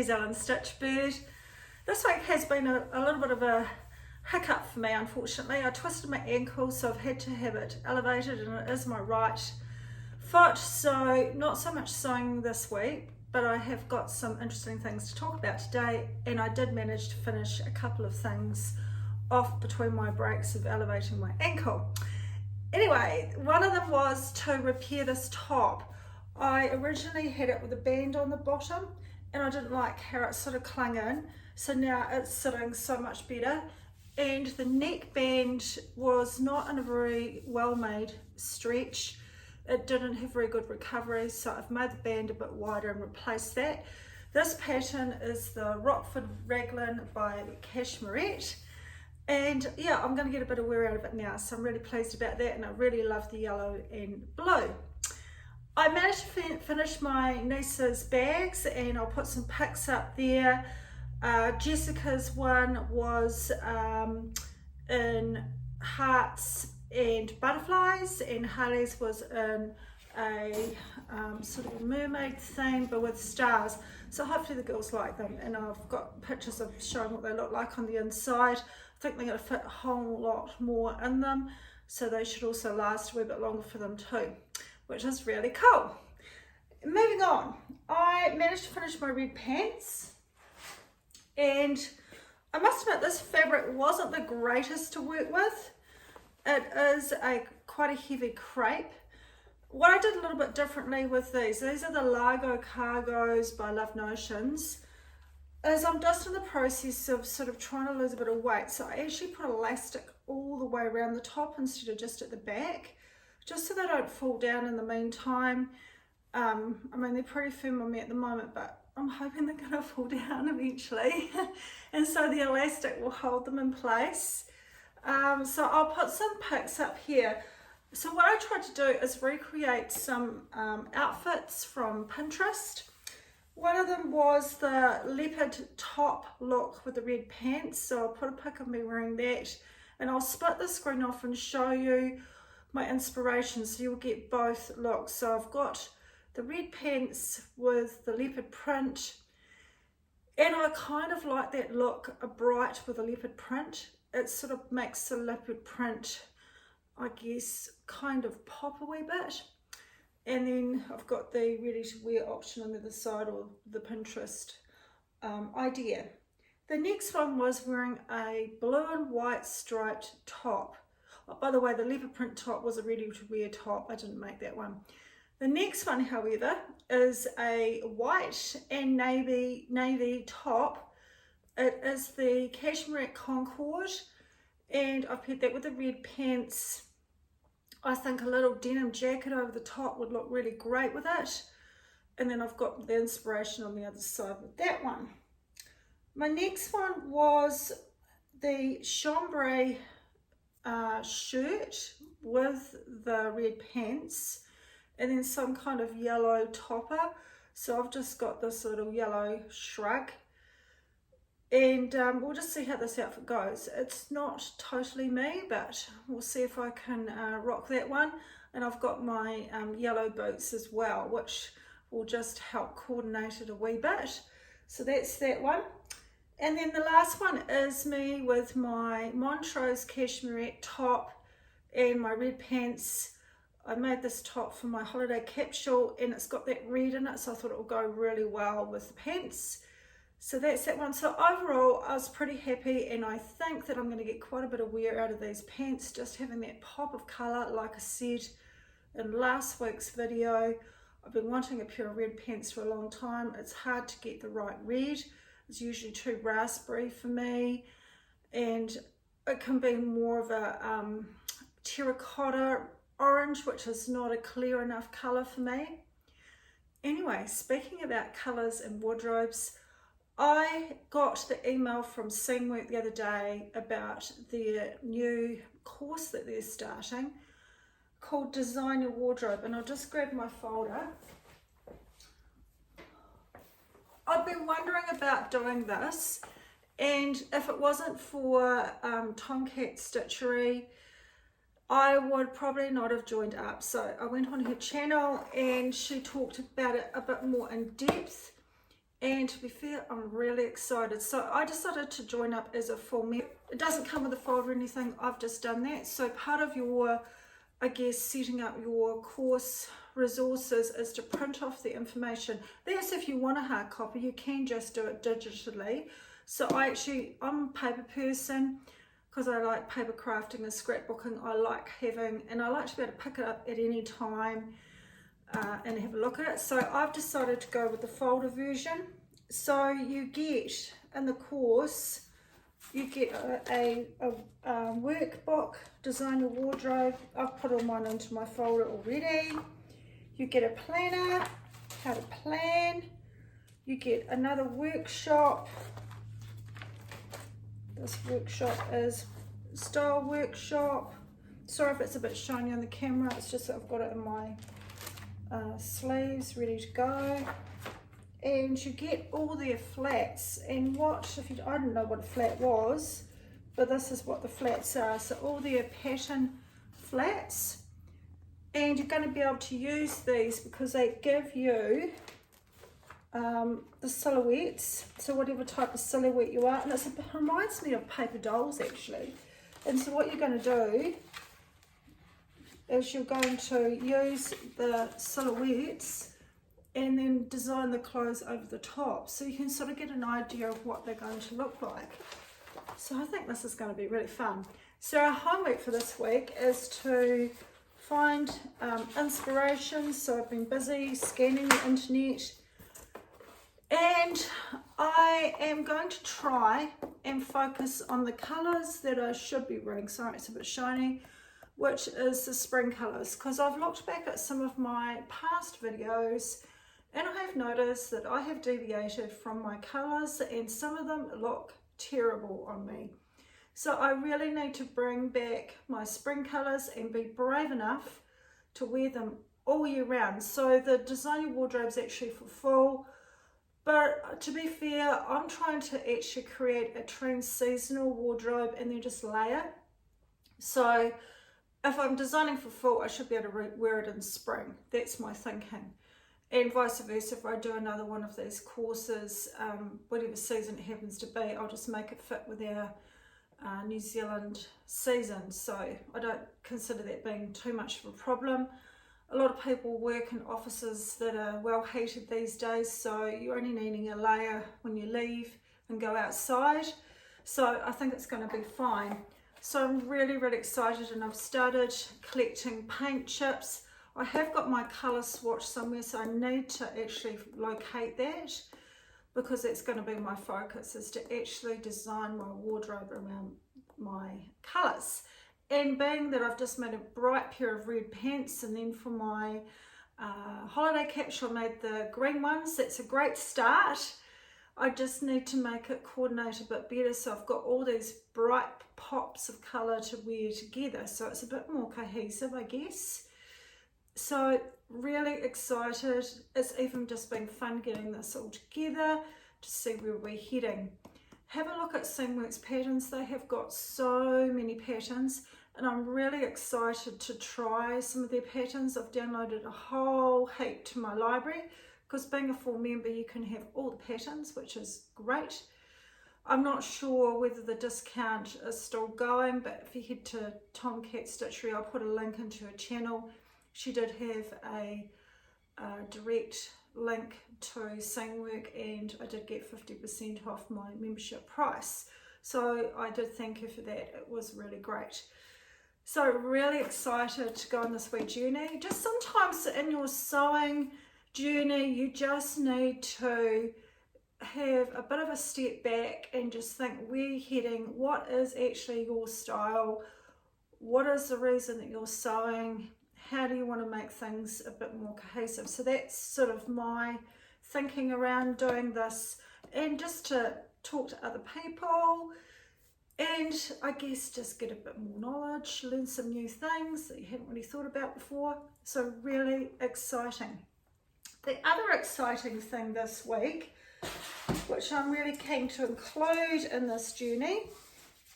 New Zealand stitch bird. This week has been a little bit of a hiccup for me, unfortunately. I twisted my ankle, so I've had to have it elevated, and it is my right foot, so not so much sewing this week, but I have got some interesting things to talk about today, and I did manage to finish a couple of things off between my breaks of elevating my ankle. Anyway, one of them was to repair this top. I originally had it with a band on the bottom and I didn't like how it sort of clung in, so now it's sitting so much better. And the neck band was not in a very well made stretch. It didn't have very good recovery, so I've made the band a bit wider and replaced that. This pattern is the Rockford Raglan by Cashmerette. And yeah, I'm going to get a bit of wear out of it now, so I'm really pleased about that, and I really love the yellow and blue. I managed to finish my niece's bags, and I'll put some pics up there. Jessica's one was in hearts and butterflies, and Harley's was in a sort of a mermaid theme but with stars. So hopefully the girls like them, and I've got pictures of showing what they look like on the inside. I think they're going to fit a whole lot more in them, so they should also last a wee bit longer for them too, which is really cool. Moving on, I managed to finish my red pants, and I must admit this fabric wasn't the greatest to work with. It is quite a heavy crepe. What I did a little bit differently with these are the Largo Cargos by Lovenotions, is I'm just in the process of sort of trying to lose a bit of weight. So I actually put elastic all the way around the top instead of just at the back, just so they don't fall down in the meantime. I mean, they're pretty firm on me at the moment, but I'm hoping they're gonna fall down eventually. And so the elastic will hold them in place. So I'll put some pics up here. So what I tried to do is recreate some outfits from Pinterest. One of them was the leopard top look with the red pants. So I'll put a pic of me wearing that, and I'll split the screen off and show you my inspiration so you'll get both looks. So I've got the red pants with the leopard print, and I kind of like that look, a bright with a leopard print. It sort of makes the leopard print, I guess, kind of pop a wee bit. And then I've got the ready to wear option on the other side, or the Pinterest idea. The next one was wearing a blue and white striped top. Oh, by the way, the leopard print top was a ready to wear top. I didn't make that one. The next one, however, is a white and navy top. It is the Cashmerette Concord, and I've paired that with the red pants. I think a little denim jacket over the top would look really great with it. And then I've got the inspiration on the other side with that one. My next one was the chambray shirt with the red pants, and then some kind of yellow topper. So I've just got this little yellow shrug, and we'll just see how this outfit goes. It's not totally me, but we'll see if I can rock that one. And I've got my yellow boots as well, which will just help coordinate it a wee bit. So that's that one. And then the last one is me with my Montrose Cashmerette top and my red pants. I made this top for my holiday capsule, and it's got that red in it, so I thought it would go really well with the pants. So that's that one. So overall, I was pretty happy, and I think that I'm going to get quite a bit of wear out of these pants, just having that pop of colour. Like I said in last week's video, I've been wanting a pair of red pants for a long time. It's hard to get the right red. It's usually too raspberry for me, and it can be more of a terracotta orange, which is not a clear enough colour for me. Anyway, speaking about colours and wardrobes, I got the email from Seamwork the other day about their new course that they're starting called Design Your Wardrobe, and I'll just grab my folder. I've been wondering about doing this, and if it wasn't for Tomcat Stitchery, I would probably not have joined up. So I went on her channel and she talked about it a bit more in depth, And to be fair, I'm really excited. So I decided to join up as a full member. It doesn't come with a folder or anything, I've just done that. So part of your, I guess, setting up your course resources is to print off the information. That's if you want a hard copy, you can just do it digitally. So I'm a paper person because I like paper crafting and scrapbooking. I like having, and I like to be able to pick it up at any time and have a look at it. So I've decided to go with the folder version. So you get in the course, you get a workbook, design your wardrobe. I've put all mine into my folder already. You get a planner, how to plan. You get another workshop. This workshop is style workshop. Sorry if it's a bit shiny on the camera, it's just that I've got it in my sleeves ready to go. And you get all their flats, and I didn't know what a flat was, but this is what the flats are. So all their pattern flats, and you're going to be able to use these because they give you the silhouettes, so whatever type of silhouette you are, and it reminds me of paper dolls actually. And so what you're going to do is you're going to use the silhouettes and then design the clothes over the top, so you can sort of get an idea of what they're going to look like. So I think this is going to be really fun. So our homework for this week is to find inspiration. So I've been busy scanning the internet, and I am going to try and focus on the colours that I should be wearing. Sorry, it's a bit shiny, which is the spring colours, because I've looked back at some of my past videos and I have noticed that I have deviated from my colours and some of them look terrible on me. So I really need to bring back my spring colours and be brave enough to wear them all year round. So the Design Your Wardrobe is actually for fall, but to be fair, I'm trying to actually create a trans-seasonal wardrobe and then just layer. So if I'm designing for fall, I should be able to wear it in spring. That's my thinking. And vice versa, if I do another one of these courses, whatever season it happens to be, I'll just make it fit with our New Zealand season. So I don't consider that being too much of a problem. A lot of people work in offices that are well heated these days, so you're only needing a layer when you leave and go outside. So I think it's going to be fine. So I'm really, really excited, and I've started collecting paint chips. I have got my colour swatch somewhere, so I need to actually locate that, because that's going to be my focus, is to actually design my wardrobe around my colours. And being that I've just made a bright pair of red pants, and then for my holiday capsule I made the green ones, that's a great start. I just need to make it coordinate a bit better, so I've got all these bright pops of colour to wear together, so it's a bit more cohesive, I guess. So really excited. It's even just been fun getting this all together to see where we're heading. Have a look at Seamwork's patterns. They have got so many patterns, and I'm really excited to try some of their patterns. I've downloaded a whole heap to my library, because being a full member you can have all the patterns, which is great. I'm not sure whether the discount is still going, but if you head to Tomcat Stitchery, I'll put a link into her channel. She did have a direct link to Seamwork, and I did get 50% off my membership price. So I did thank her for that. It was really great. So really excited to go on this wee journey. Just sometimes in your sewing journey, you just need to have a bit of a step back and just think, where you're heading, what is actually your style, what is the reason that you're sewing, how do you want to make things a bit more cohesive. So that's sort of my thinking around doing this, and just to talk to other people and I guess just get a bit more knowledge, learn some new things that you hadn't really thought about before. So really exciting. The other exciting thing this week, which I'm really keen to include in this journey,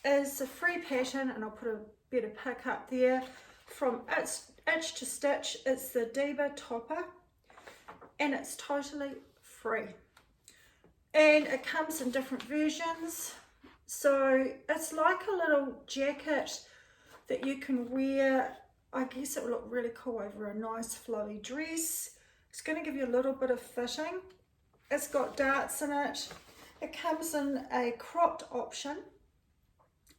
is a free pattern, and I'll put a better pic up there, from Itch to Stitch. It's the Deba topper, and it's totally free. and it comes in different versions. So it's like a little jacket that you can wear. I guess it will look really cool over a nice flowy dress. It's going to give you a little bit of fitting. It's got darts in it. It comes in a cropped option,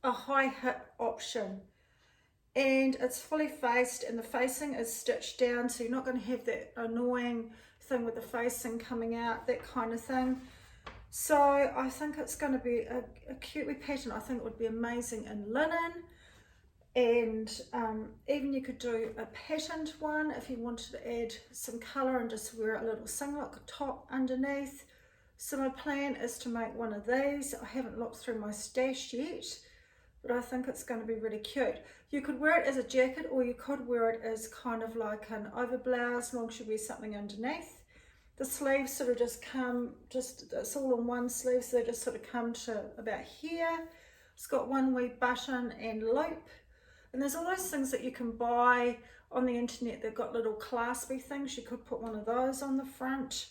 a high hip option, and it's fully faced, and the facing is stitched down, so you're not going to have that annoying thing with the facing coming out, that kind of thing. So I think it's going to be a cute wee pattern. I think it would be amazing in linen, and even you could do a patterned one if you wanted to add some colour and just wear a little singlet top underneath. So my plan is to make one of these. I haven't looked through my stash yet, but I think it's going to be really cute. You could wear it as a jacket, or you could wear it as kind of like an over blouse, as long as you wear something underneath. The sleeves sort of just come, it's all on one sleeve, so they just sort of come to about here. It's got one wee button and loop. And there's all those things that you can buy on the internet. They've got little claspy things. You could put one of those on the front.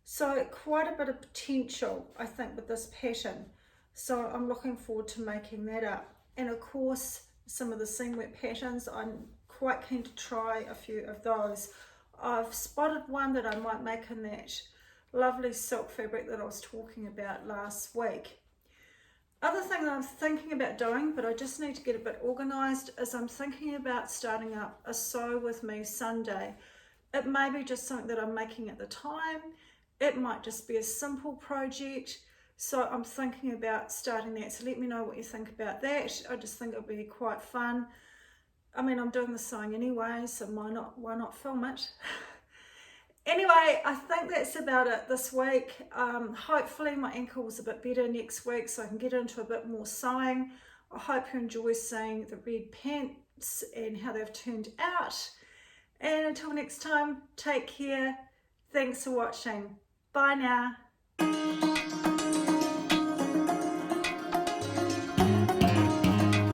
So quite a bit of potential, I think, with this pattern. So I'm looking forward to making that up. And of course, some of the seamwork patterns, I'm quite keen to try a few of those. I've spotted one that I might make in that lovely silk fabric that I was talking about last week. Other thing that I'm thinking about doing, but I just need to get a bit organised, is I'm thinking about starting up a Sew With Me Sunday. It may be just something that I'm making at the time. It might just be a simple project. So I'm thinking about starting that. So let me know what you think about that. I just think it'll be quite fun. I mean, I'm doing the sewing anyway, so why not film it? Anyway, I think that's about it this week. Hopefully my ankle's a bit better next week, so I can get into a bit more sewing. I hope you enjoy seeing the red pants and how they've turned out. And until next time, take care. Thanks for watching. Bye now.